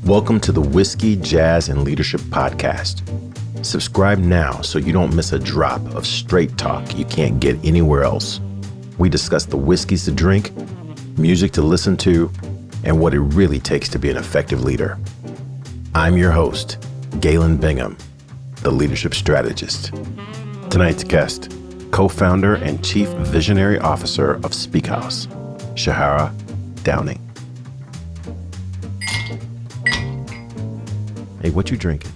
Welcome to the Whiskey, Jazz, and Leadership Podcast. Subscribe now so you don't miss a drop of straight talk you can't get anywhere else. We discuss the whiskeys to drink, music to listen to, and what it really takes to be an effective leader. I'm your host, Galen Bingham, the leadership strategist. Tonight's guest, co-founder and chief visionary officer of Speakhouse, Sherhara Downing. Hey, what you drinking?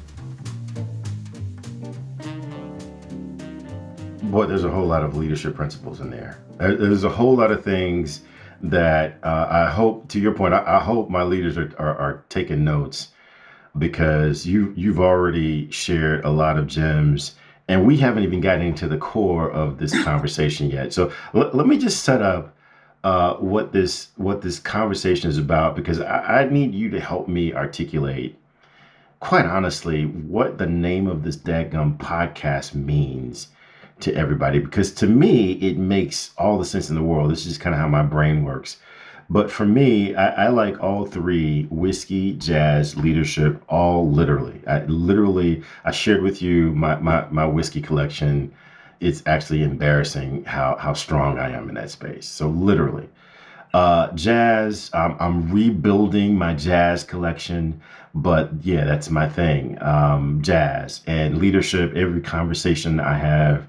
Boy, there's a whole lot of leadership principles in there. There's a whole lot of things that I hope, to your point, I hope my leaders are taking notes, because you've already shared a lot of gems, and we haven't even gotten into the core of this conversation yet. So let me just set up what this conversation is about, because I need you to help me articulate, quite honestly, what the name of this dadgum podcast means to everybody. Because to me, it makes all the sense in the world. This is kind of how my brain works. But for me, I like all three: whiskey, jazz, leadership, all literally. I shared with you my whiskey collection. It's actually embarrassing how strong I am in that space. So literally. Jazz, I'm rebuilding my jazz collection, but yeah, that's my thing. Jazz and leadership. Every conversation I have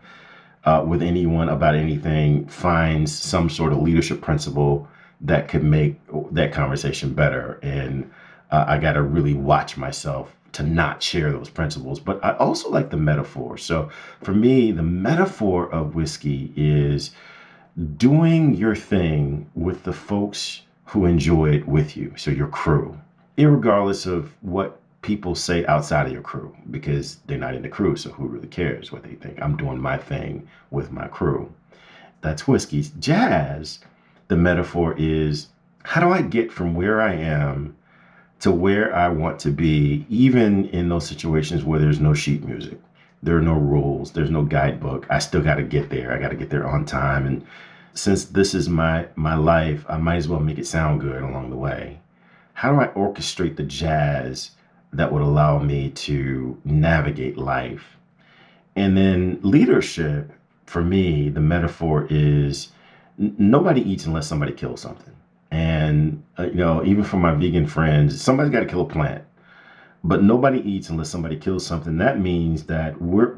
with anyone about anything finds some sort of leadership principle that could make that conversation better. And I got to really watch myself to not share those principles. But I also like the metaphor. So for me, the metaphor of whiskey is doing your thing with the folks who enjoy it with you. So your crew, irregardless of what people say outside of your crew, because they're not in the crew. So who really cares what they think? I'm doing my thing with my crew. That's whiskey. Jazz, the metaphor is, how do I get from where I am to where I want to be, even in those situations where there's no sheet music? There are no rules. There's no guidebook. I still got to get there. I got to get there on time. And since this is my life, I might as well make it sound good along the way. How do I orchestrate the jazz that would allow me to navigate life? And then leadership, for me, the metaphor is nobody eats unless somebody kills something. And, even for my vegan friends, somebody's got to kill a plant. But nobody eats unless somebody kills something. That means that we're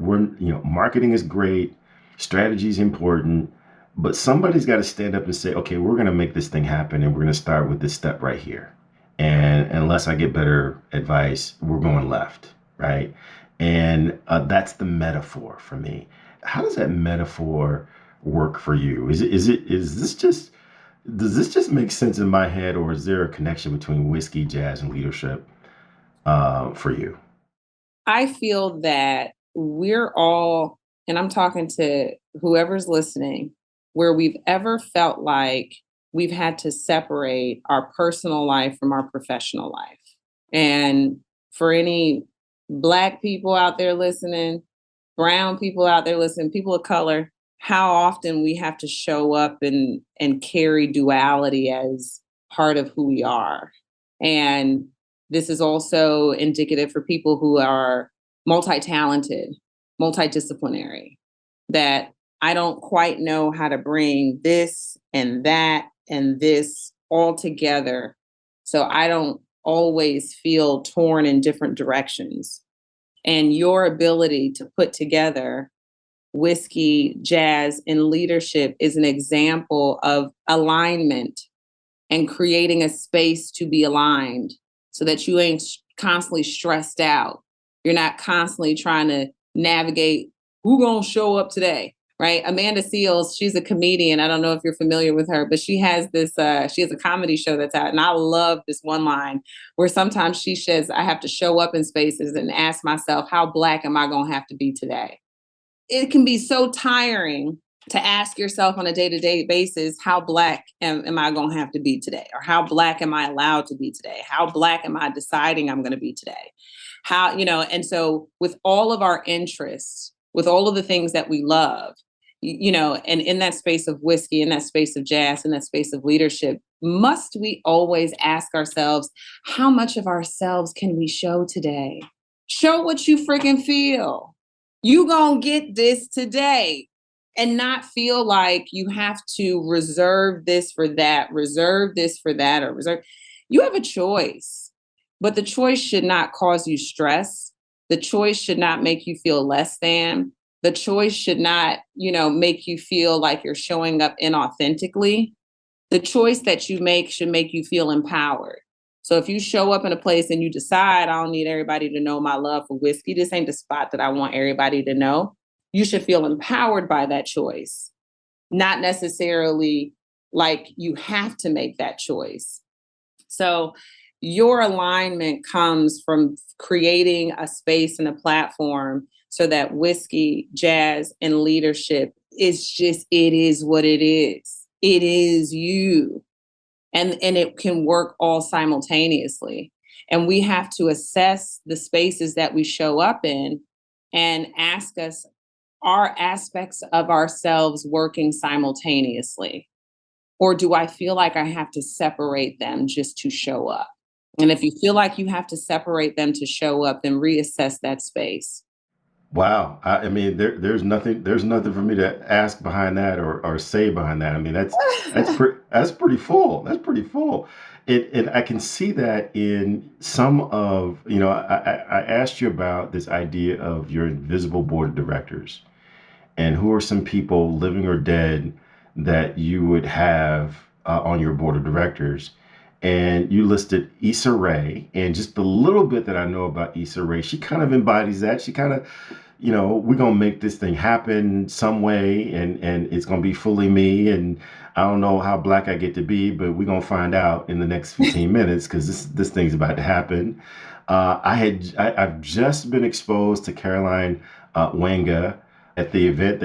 marketing is great, strategy is important, but somebody's got to stand up and say, okay, we're going to make this thing happen, and we're going to start with this step right here. And unless I get better advice, we're going left, right? And that's the metaphor for me. How does that metaphor work for you? Does this just make sense in my head, or is there a connection between whiskey, jazz, and leadership for you? I feel that we're all, and I'm talking to whoever's listening, where we've ever felt like we've had to separate our personal life from our professional life. And for any Black people out there listening, brown people out there listening, people of color, how often we have to show up and carry duality as part of who we are. And this is also indicative for people who are multi-talented, multidisciplinary, that I don't quite know how to bring this and that and this all together. So I don't always feel torn in different directions. And your ability to put together whiskey, jazz, and leadership is an example of alignment and creating a space to be aligned so that you ain't constantly stressed out. You're not constantly trying to navigate who gonna show up today, right? Amanda Seales, she's a comedian. I don't know if you're familiar with her, but she has this, she has a comedy show that's out. And I love this one line where sometimes she says, I have to show up in spaces and ask myself, how Black am I gonna have to be today? It can be so tiring to ask yourself on a day-to-day basis, how Black am I going to have to be today? Or how Black am I allowed to be today? How Black am I deciding I'm going to be today? And so with all of our interests, with all of the things that we love, and in that space of whiskey, in that space of jazz, in that space of leadership, must we always ask ourselves, how much of ourselves can we show today? Show what you freaking feel. You gonna get this today, and not feel like you have to reserve this for that, reserve this for that, or reserve. You have a choice, but the choice should not cause you stress. The choice should not make you feel less than. The choice should not, make you feel like you're showing up inauthentically. The choice that you make should make you feel empowered. So if you show up in a place and you decide, I don't need everybody to know my love for whiskey, this ain't the spot that I want everybody to know, you should feel empowered by that choice, not necessarily like you have to make that choice. So your alignment comes from creating a space and a platform so that whiskey, jazz, and leadership it is what it is. It is you. And it can work all simultaneously. And we have to assess the spaces that we show up in and ask us, are aspects of ourselves working simultaneously? Or do I feel like I have to separate them just to show up? And if you feel like you have to separate them to show up, then reassess that space. Wow. I mean, there's nothing for me to ask behind that or say behind that. I mean, that's pretty full. That's pretty full. And I can see that in some of, I asked you about this idea of your invisible board of directors and who are some people, living or dead, that you would have on your board of directors. And you listed Issa Rae, and just the little bit that I know about Issa Rae, she kind of embodies that. She kind of, we're gonna make this thing happen some way, and it's gonna be fully me. And I don't know how black I get to be, but we're gonna find out in the next 15 minutes because this thing's about to happen. I've just been exposed to Caroline Wanga at the event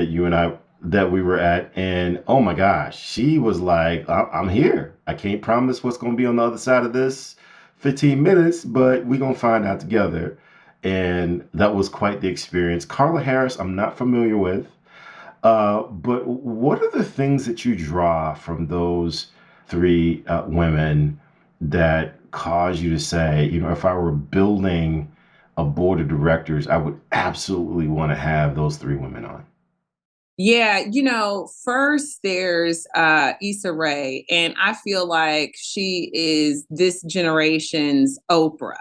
that we were at, and oh my gosh, she was like, I'm here. I can't promise what's going to be on the other side of this 15 minutes, but we're going to find out together. And that was quite the experience. Carla Harris, I'm not familiar with, but what are the things that you draw from those three women that cause you to say, if I were building a board of directors, I would absolutely want to have those three women on? Yeah, first there's Issa Rae, and I feel like she is this generation's Oprah,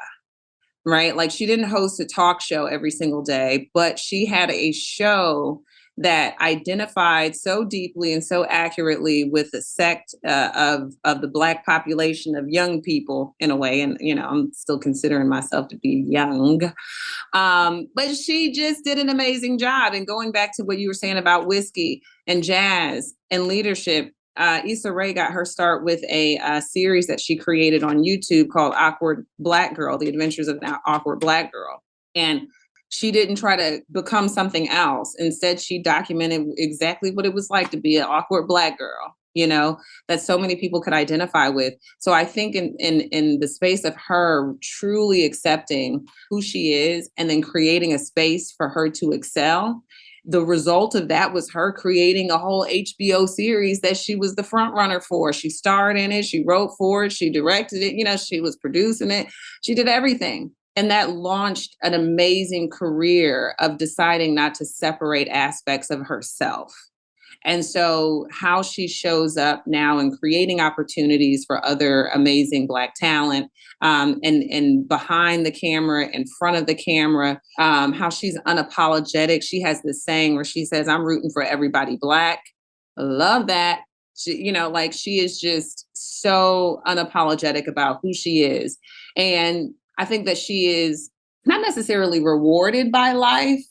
right? Like she didn't host a talk show every single day, but she had a show that identified so deeply and so accurately with the sect of the Black population of young people in a way. And I'm still considering myself to be young, but she just did an amazing job. And going back to what you were saying about whiskey and jazz and leadership, Issa Rae got her start with a series that she created on YouTube called Awkward Black Girl, The Adventures of an Awkward Black Girl. And she didn't try to become something else. Instead, she documented exactly what it was like to be an awkward Black girl, that so many people could identify with. So I think in the space of her truly accepting who she is and then creating a space for her to excel, the result of that was her creating a whole HBO series that she was the front runner for. She starred in it, she wrote for it, she directed it, she was producing it, she did everything. And that launched an amazing career of deciding not to separate aspects of herself. And so how she shows up now and creating opportunities for other amazing Black talent, and behind the camera, in front of the camera, how she's unapologetic. She has this saying where she says, I'm rooting for everybody Black. I love that. Like she is just so unapologetic about who she is. And I think that she is not necessarily rewarded by life,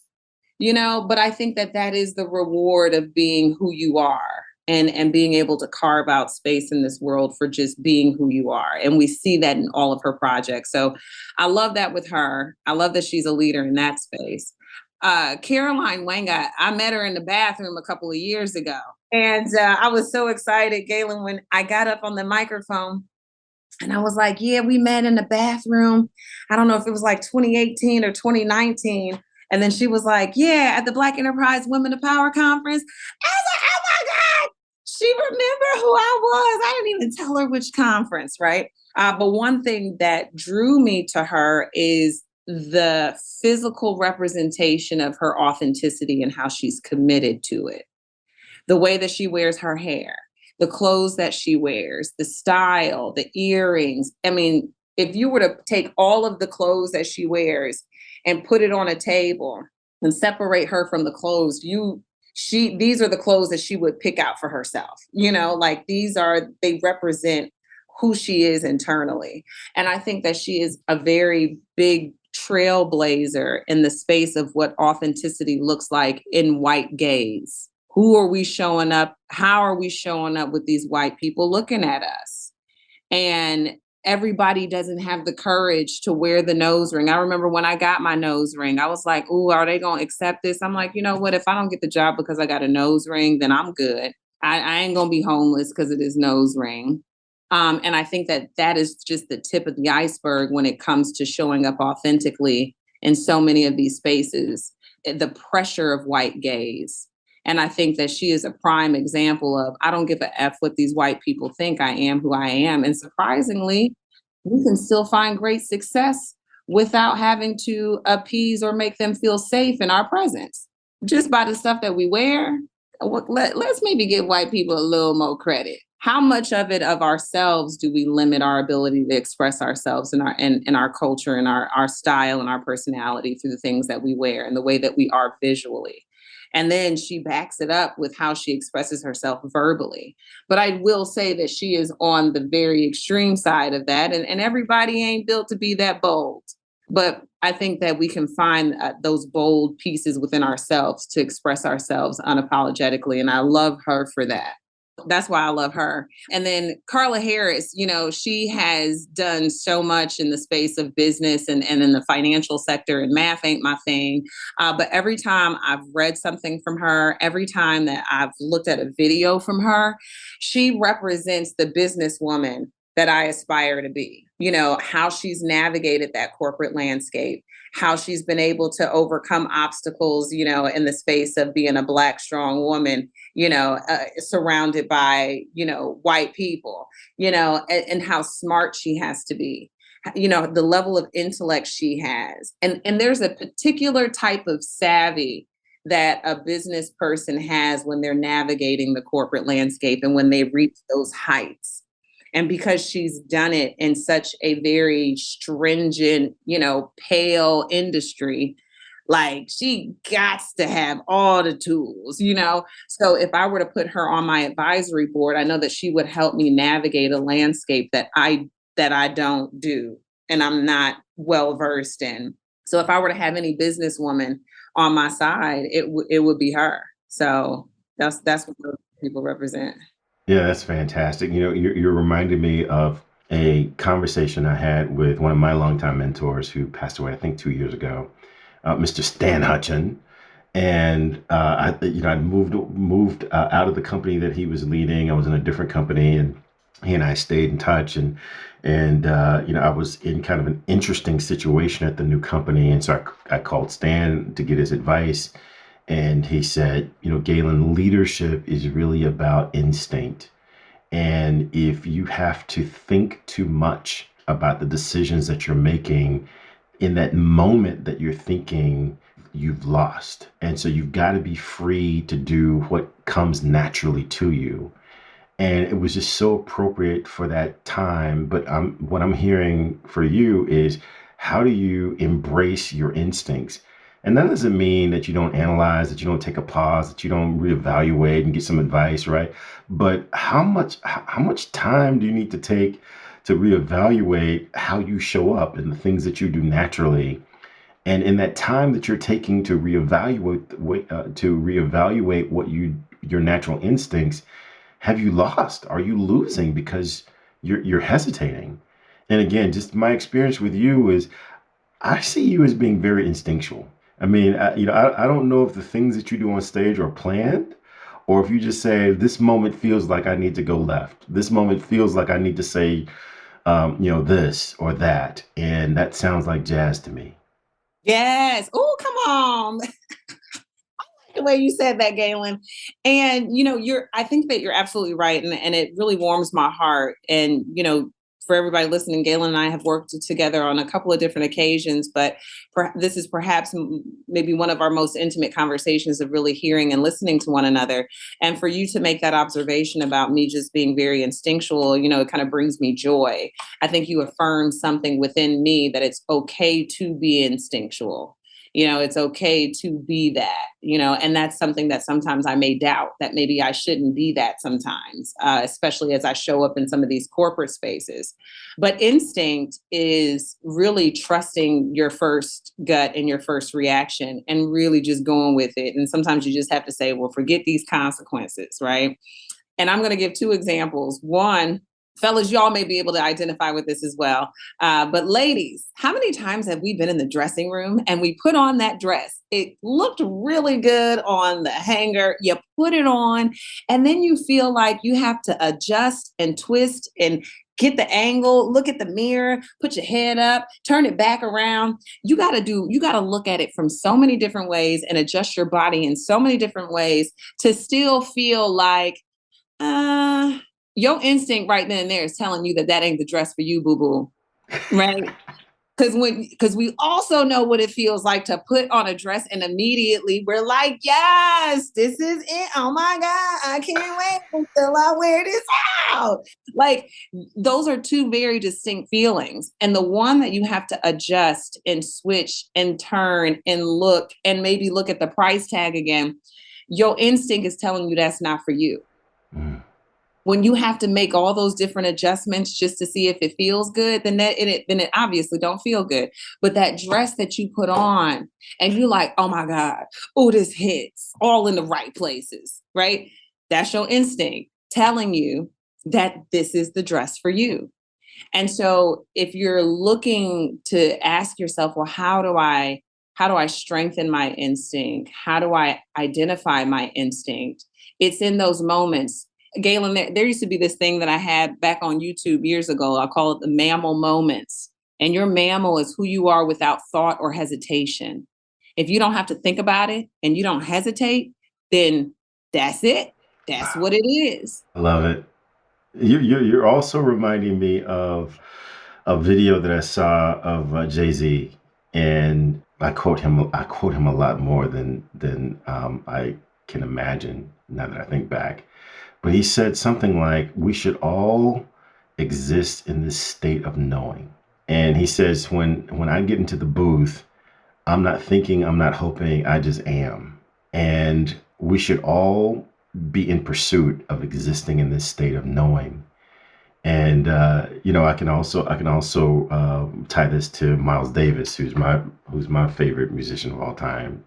but I think that that is the reward of being who you are, and being able to carve out space in this world for just being who you are. And we see that in all of her projects. So I love that with her. I love that she's a leader in that space. Caroline Wanga, I met her in the bathroom a couple of years ago. And I was so excited, Galen, when I got up on the microphone and I was like, yeah, we met in the bathroom. I don't know if it was like 2018 or 2019. And then she was like, yeah, at the Black Enterprise Women of Power Conference. I was like, oh my God. she remembered who I was. I didn't even tell her which conference, right? But one thing that drew me to her is the physical representation of her authenticity and how she's committed to it. The way that she wears her hair, the clothes that she wears, the style, the earrings. I mean, if you were to take all of the clothes that she wears and put it on a table and separate her from the clothes, these are the clothes that she would pick out for herself. Like they represent who she is internally. And I think that she is a very big trailblazer in the space of what authenticity looks like in white gaze. Who are we showing up? How are we showing up with these white people looking at us? And everybody doesn't have the courage to wear the nose ring. I remember when I got my nose ring, I was like, "Ooh, are they going to accept this?" I'm like, you know what? If I don't get the job because I got a nose ring, then I'm good. I ain't going to be homeless because of this nose ring. And I think that that is just the tip of the iceberg when it comes to showing up authentically in so many of these spaces, the pressure of white gaze. And I think that she is a prime example of I don't give a F what these white people think. I am who I am. And surprisingly, we can still find great success without having to appease or make them feel safe in our presence. Just by the stuff that we wear, let's maybe give white people a little more credit. How much of it of ourselves do we limit our ability to express ourselves in our culture and our style and our personality through the things that we wear and the way that we are visually? And then she backs it up with how she expresses herself verbally. But I will say that she is on the very extreme side of that. And everybody ain't built to be that bold. But I think that we can find those bold pieces within ourselves to express ourselves unapologetically. And I love her for that. That's why I love her. And then Carla Harris, she has done so much in the space of business and in the financial sector, and math ain't my thing. But every time I've read something from her, every time that I've looked at a video from her, she represents the businesswoman that I aspire to be. How she's navigated that corporate landscape, how she's been able to overcome obstacles, in the space of being a Black, strong woman, surrounded by, white people, and how smart she has to be, the level of intellect she has. And there's a particular type of savvy that a business person has when they're navigating the corporate landscape and when they reach those heights. And because she's done it in such a very stringent, pale industry, like she gots to have all the tools. So if I were to put her on my advisory board, I know that she would help me navigate a landscape that I don't do and I'm not well versed in. So if I were to have any businesswoman on my side, it would be her. So that's what those people represent. Yeah, that's fantastic. You're reminding me of a conversation I had with one of my longtime mentors who passed away, I think, 2 years ago, Mr. Stan Hutchin. And I moved out of the company that he was leading. I was in a different company, and he and I stayed in touch. And I was in kind of an interesting situation at the new company, and so I called Stan to get his advice. And he said, Galen, leadership is really about instinct. And if you have to think too much about the decisions that you're making in that moment that you're thinking, you've lost. And so you've got to be free to do what comes naturally to you. And it was just so appropriate for that time. But what I'm hearing for you is, how do you embrace your instincts? And that doesn't mean that you don't analyze, that you don't take a pause, that you don't reevaluate and get some advice, right? But how much time do you need to take to reevaluate how you show up and the things that you do naturally? And in that time that you're taking to reevaluate what your natural instincts, have you lost? Are you losing because you're hesitating? And again, just my experience with you is, I see you as being very instinctual. I mean, I don't know if the things that you do on stage are planned, or if you just say, this moment feels like I need to go left. This moment feels like I need to say, this or that. And that sounds like jazz to me. Yes. Oh, come on. the way you said that, Galen. And I think that you're absolutely right, and it really warms my heart. And for everybody listening, Galen and I have worked together on a couple of different occasions, but this is perhaps maybe one of our most intimate conversations of really hearing and listening to one another. And for you to make that observation about me just being very instinctual, it kind of brings me joy. I think you affirm something within me that it's okay to be instinctual. It's okay to be that, and that's something that sometimes I may doubt that maybe I shouldn't be that sometimes, especially as I show up in some of these corporate spaces. But instinct is really trusting your first gut and your first reaction and really just going with it. And sometimes you just have to say, well, forget these consequences, right? And I'm going to give two examples. One, fellas, y'all may be able to identify with this as well. But ladies, how many times have we been in the dressing room and we put on that dress? It looked really good on the hanger. You put it on, and then you feel like you have to adjust and twist and get the angle, look at the mirror, put your head up, turn it back around. You got to look at it from so many different ways and adjust your body in so many different ways to still feel like, uh, your instinct right then and there is telling you that that ain't the dress for you, boo boo. Right? Because we also know what it feels like to put on a dress and immediately we're like, yes, this is it. Oh my God, I can't wait until I wear this out. Like, those are two very distinct feelings. And the one that you have to adjust and switch and turn and look and maybe look at the price tag again, your instinct is telling you that's not for you. Mm. When you have to make all those different adjustments just to see if it feels good, then it obviously don't feel good. But that dress that you put on and you're like, oh my God, oh, this hits all in the right places, right? That's your instinct telling you that this is the dress for you. And so if you're looking to ask yourself, well, how do I strengthen my instinct? How do I identify my instinct? It's in those moments. Galen, there used to be this thing that I had back on YouTube years ago. I call it the mammal moments. And your mammal is who you are without thought or hesitation. If you don't have to think about it and you don't hesitate, then that's it. That's Wow. what it is. I love it. You're also reminding me of a video that I saw of Jay-Z, and I quote him. I quote him a lot more than I can imagine now that I think back. But he said something like, "We should all exist in this state of knowing." And he says, "When I get into the booth, I'm not thinking, I'm not hoping, I just am." And we should all be in pursuit of existing in this state of knowing. And I can also tie this to Miles Davis, who's my favorite musician of all time.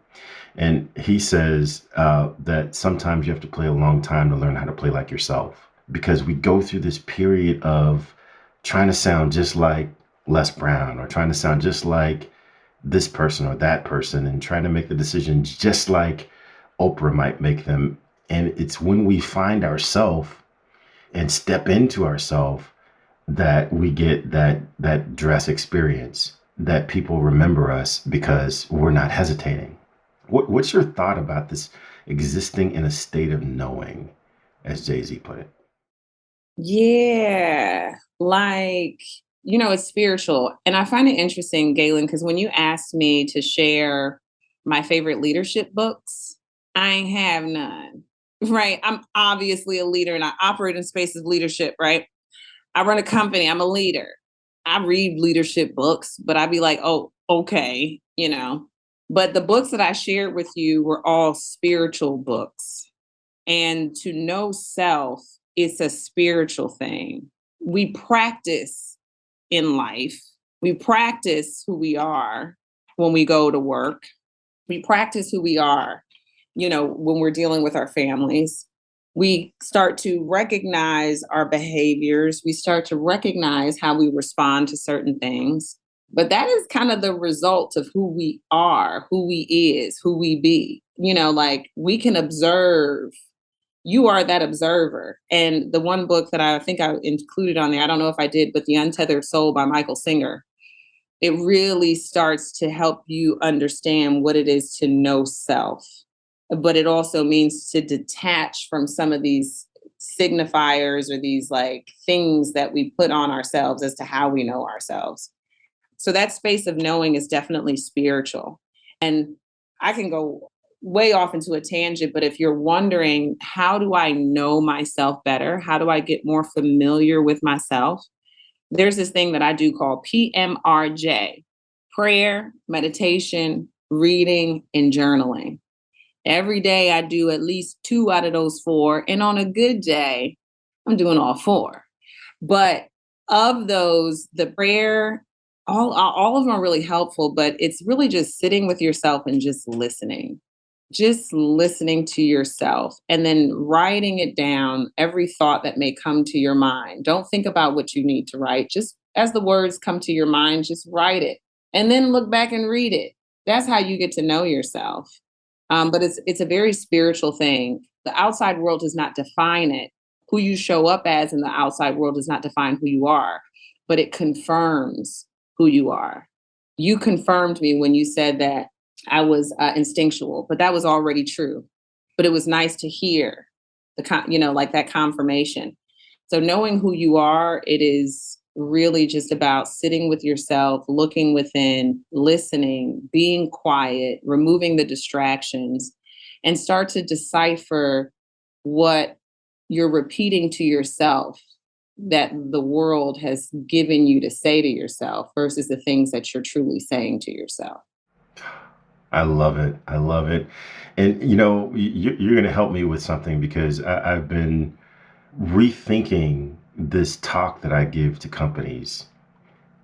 And he says that sometimes you have to play a long time to learn how to play like yourself, because we go through this period of trying to sound just like Les Brown, or trying to sound just like this person or that person, and trying to make the decisions just like Oprah might make them. And it's when we find ourselves and step into ourselves that we get that dress experience, that people remember us because we're not hesitating. What's your thought about this existing in a state of knowing, as Jay-Z put it? Yeah, like, it's spiritual. And I find it interesting, Galen, because when you asked me to share my favorite leadership books, I ain't have none. Right. I'm obviously a leader and I operate in spaces of leadership, right? I run a company, I'm a leader. I read leadership books, but I'd be like, oh, okay. But the books that I shared with you were all spiritual books. And to know self, it's a spiritual thing. We practice in life, we practice who we are when we go to work, we practice who we are, when we're dealing with our families. We start to recognize our behaviors, we start to recognize how we respond to certain things. But that is kind of the result of who we are, who we is, who we be. Like, we can observe. You are that observer. And the one book that I think I included on there, I don't know if I did, but The Untethered Soul by Michael Singer, it really starts to help you understand what it is to know self. but it also means to detach from some of these signifiers or these like things that we put on ourselves as to how we know ourselves. So that space of knowing is definitely spiritual. And I can go way off into a tangent, but if you're wondering, how do I know myself better? How do I get more familiar with myself? There's this thing that I do called PMRJ: prayer, meditation, reading, and journaling. Every day I do at least two out of those four. And on a good day, I'm doing all four. But of those, the prayer, all of them are really helpful, but it's really just sitting with yourself and just listening to yourself and then writing it down, every thought that may come to your mind. Don't think about what you need to write. Just as the words come to your mind, just write it and then look back and read it. That's how you get to know yourself. But it's a very spiritual thing. The outside world does not define it. Who you show up as in the outside world does not define who you are, but it confirms who you are. You confirmed me when you said that I was instinctual, but that was already true. But it was nice to hear like that confirmation. So knowing who you are, it is really just about sitting with yourself, looking within, listening, being quiet, removing the distractions, and start to decipher what you're repeating to yourself that the world has given you to say to yourself versus the things that you're truly saying to yourself. I love it. I love it. And you're going to help me with something because I've been rethinking this talk that I give to companies.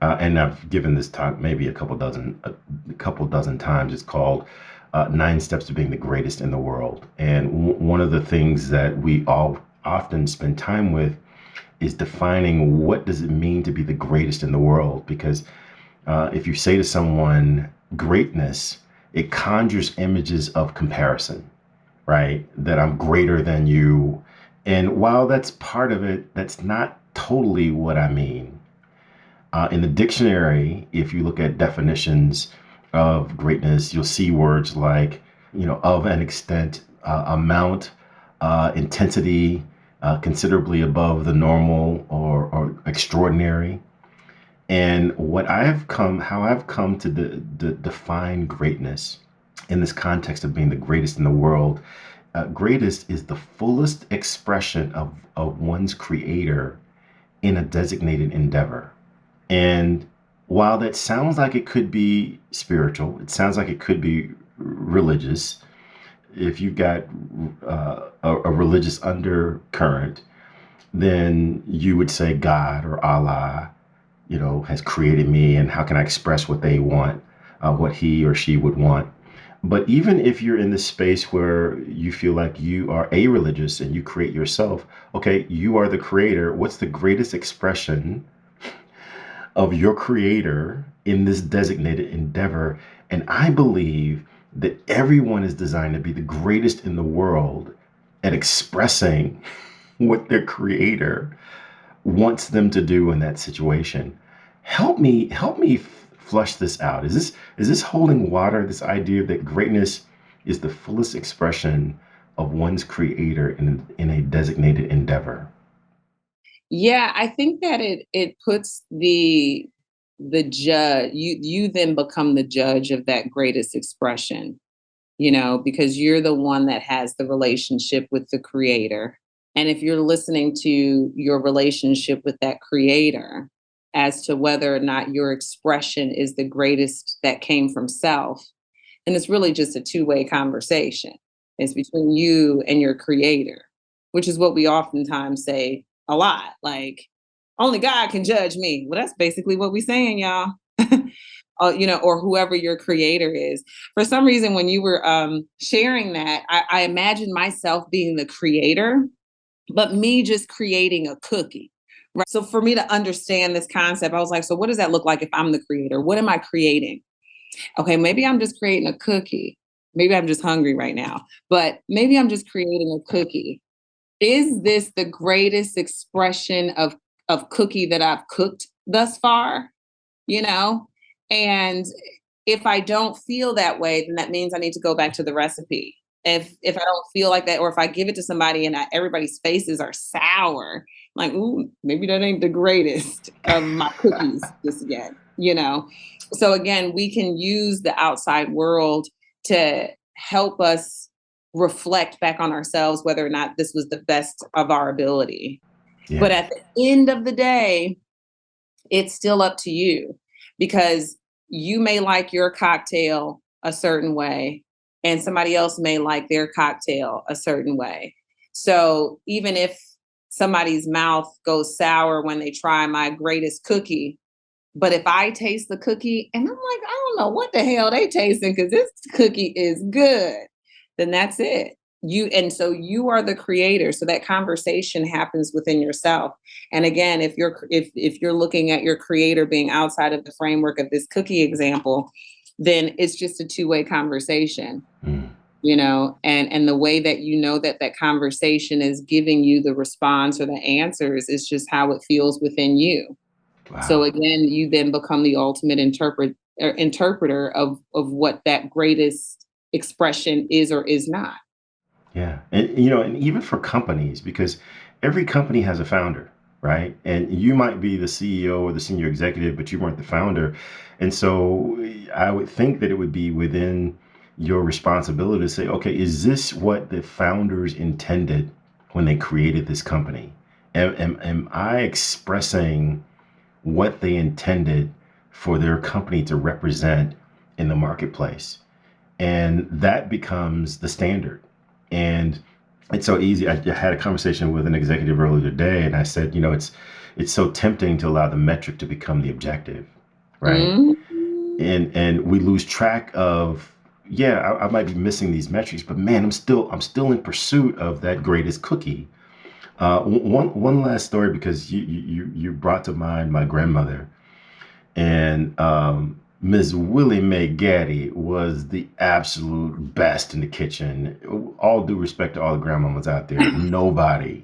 And I've given this talk maybe a couple dozen times. It's called Nine Steps to Being the Greatest in the World. And one of the things that we all often spend time with is defining what does it mean to be the greatest in the world. Because if you say to someone greatness, it conjures images of comparison, right? That I'm greater than you. And while that's part of it, that's not totally what I mean. In the dictionary, if you look at definitions of greatness, you'll see words like, of an extent, amount, intensity, considerably above the normal or extraordinary. And how I've come to define greatness in this context of being the greatest in the world, greatest is the fullest expression of one's creator in a designated endeavor. And while that sounds like it could be spiritual, it sounds like it could be religious, if you've got a religious undercurrent, then you would say God or Allah, has created me, and how can I express what they want, what he or she would want. But even if you're in this space where you feel like you are a religious and you create yourself, okay, you are the creator. What's the greatest expression of your creator in this designated endeavor? And I believe that everyone is designed to be the greatest in the world at expressing what their creator wants them to do in that situation. Help me flush this out. Is this holding water? This idea that greatness is the fullest expression of one's creator in a designated endeavor. Yeah, I think that it puts the judge, you then become the judge of that greatest expression, because you're the one that has the relationship with the creator. And if you're listening to your relationship with that creator as to whether or not your expression is the greatest that came from self, then it's really just a two-way conversation. It's between you and your creator, which is what we oftentimes say a lot. Like, only God can judge me. Well, that's basically what we're saying, y'all. Or whoever your creator is. For some reason, when you were sharing that, I imagined myself being the creator, but me just creating a cookie. Right. So for me to understand this concept, I was like, so what does that look like if I'm the creator? What am I creating? Okay, maybe I'm just creating a cookie. Maybe I'm just hungry right now, but maybe I'm just creating a cookie. Is this the greatest expression of cookie that I've cooked thus far? You know? And if I don't feel that way, then that means I need to go back to the recipe. If I don't feel like that, or if I give it to somebody and everybody's faces are sour, like, ooh, maybe that ain't the greatest of my cookies just yet, you know? So again, we can use the outside world to help us reflect back on ourselves whether or not this was the best of our ability. But Yeah. at the end of the day, it's still up to you because you may like your cocktail a certain way and somebody else may like their cocktail a certain way. So even if somebody's mouth goes sour when they try my greatest cookie, but if I taste the cookie and I'm like, I don't know what the hell they tasting because this cookie is good, then that's it. So you are the creator. So that conversation happens within yourself. And again, if you're looking at your creator being outside of the framework of this cookie example, then it's just a two-way conversation, Mm. and the way that that conversation is giving you the response or the answers is just how it feels within you. So Wow. again, you then become the ultimate interpreter of what that greatest expression is or is not. Yeah. And and even for companies, because every company has a founder, right? And you might be the CEO or the senior executive, but you weren't the founder. And so I would think that it would be within your responsibility to say, okay, is this what the founders intended when they created this company? Am I expressing what they intended for their company to represent in the marketplace? And that becomes the standard. And it's so easy. I had a conversation with an executive earlier today, and I said, it's so tempting to allow the metric to become the objective, right? Mhm. And we lose track of, yeah, I might be missing these metrics, but man, I'm still in pursuit of that greatest cookie. One last story, because you brought to mind my grandmother. And Miss Willie Mae Gaddy was the absolute best in the kitchen. All due respect to all the grandmamas out there, nobody.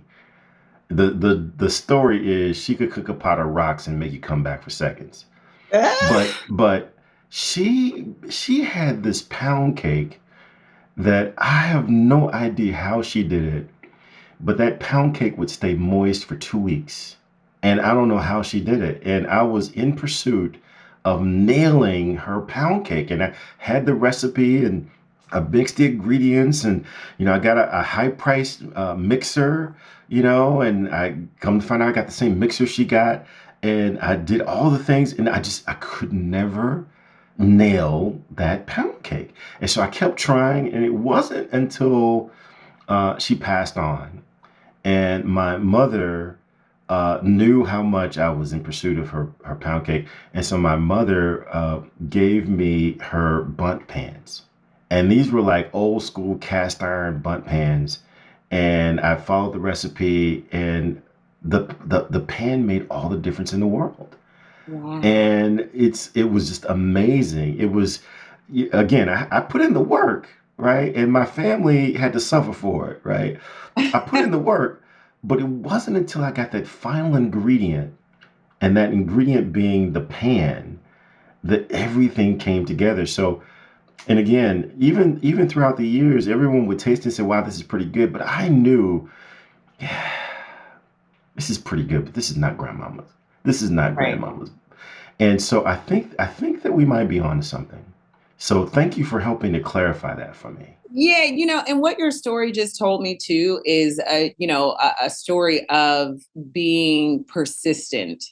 The story is she could cook a pot of rocks and make you come back for seconds. But she had this pound cake that I have no idea how she did it, but that pound cake would stay moist for 2 weeks. And I don't know how she did it. And I was in pursuit of nailing her pound cake. And I had the recipe and I mixed the ingredients. And, I got a high priced mixer, and I come to find out I got the same mixer she got. And I did all the things. And I could never nail that pound cake. And so I kept trying. And it wasn't until she passed on and my mother knew how much I was in pursuit of her pound cake. And so my mother gave me her bunt pans. And these were like old school cast iron bunt pans. And I followed the recipe, and the pan made all the difference in the world. Wow. And it was just amazing. It was, again, I put in the work, right? And my family had to suffer for it, right? I put in the work, but it wasn't until I got that final ingredient, and that ingredient being the pan, that everything came together. So, and again, even throughout the years, everyone would taste it and say, "Wow, this is pretty good." But I knew, yeah, this is pretty good, but this is not grandmama's. This is not Right. grandmama's. And so I think that we might be on to something. So thank you for helping to clarify that for me. Yeah, and what your story just told me too is a story of being persistent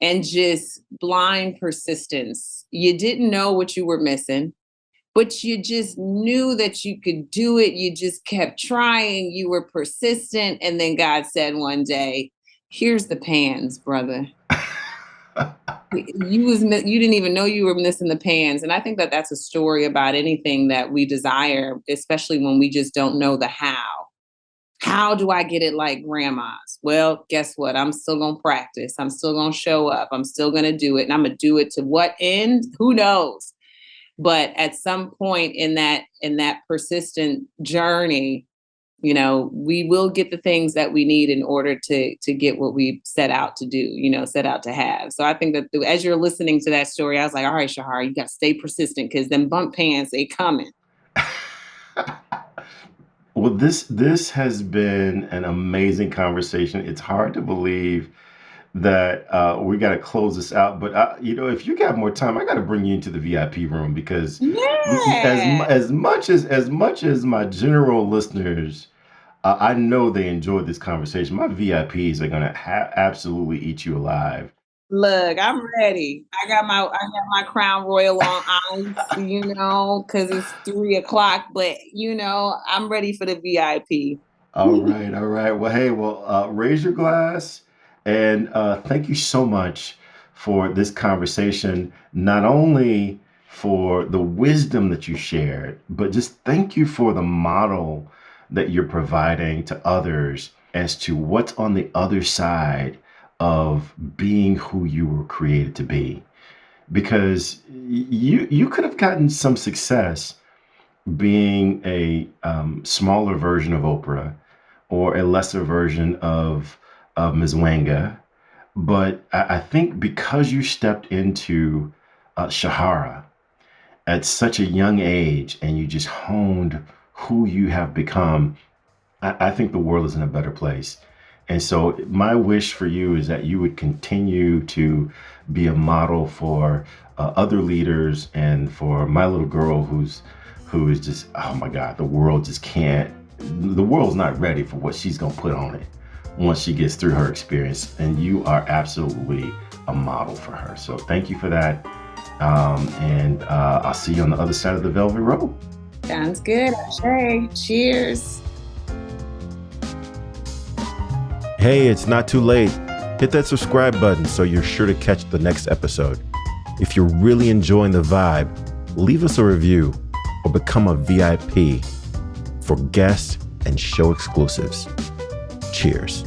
and just blind persistence. You didn't know what you were missing, but you just knew that you could do it. You just kept trying. You were persistent. And then God said one day, here's the pans, brother. You didn't even know you were missing the pans. And I think that that's a story about anything that we desire, especially when we just don't know the how do I get it like grandma's? Well, guess what? I'm still going to practice. I'm still going to show up. I'm still going to do it. And I'm going to do it to what end? Who knows? But at some point in that persistent journey, we will get the things that we need in order to get what we set out to do, set out to have. So I think that as you're listening to that story, I was like, all right, Shahar, you got to stay persistent because them bump pans, they coming. Well, this has been an amazing conversation. It's hard to believe that we got to close this out, but if you got more time, I got to bring you into the VIP room because Yeah. as much as my general listeners, I know they enjoyed this conversation. My VIPs are gonna absolutely eat you alive. Look, I'm ready. I got my crown royal on ice, because it's 3 o'clock, but I'm ready for the VIP. All right, all right. Well, hey, raise your glass, and thank you so much for this conversation. Not only for the wisdom that you shared, but just thank you for the model that you're providing to others as to what's on the other side of being who you were created to be. Because you could have gotten some success being a smaller version of Oprah or a lesser version of Ms. Wanga. But I think because you stepped into Shahara at such a young age and you just honed who you have become, I think the world is in a better place. And so, my wish for you is that you would continue to be a model for other leaders and for my little girl who is just, oh my God, the world just can't, the world's not ready for what she's going to put on it once she gets through her experience. And you are absolutely a model for her. So, thank you for that. And I'll see you on the other side of the velvet rope. Sounds good. Ashe. Cheers. Hey, it's not too late. Hit that subscribe button so you're sure to catch the next episode. If you're really enjoying the vibe, leave us a review or become a VIP for guest and show exclusives. Cheers.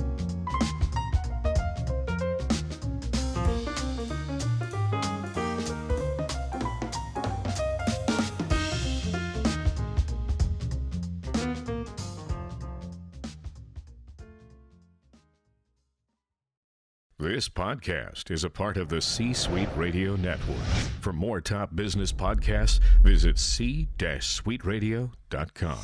This podcast is a part of the C-Suite Radio Network. For more top business podcasts, visit c-suiteradio.com.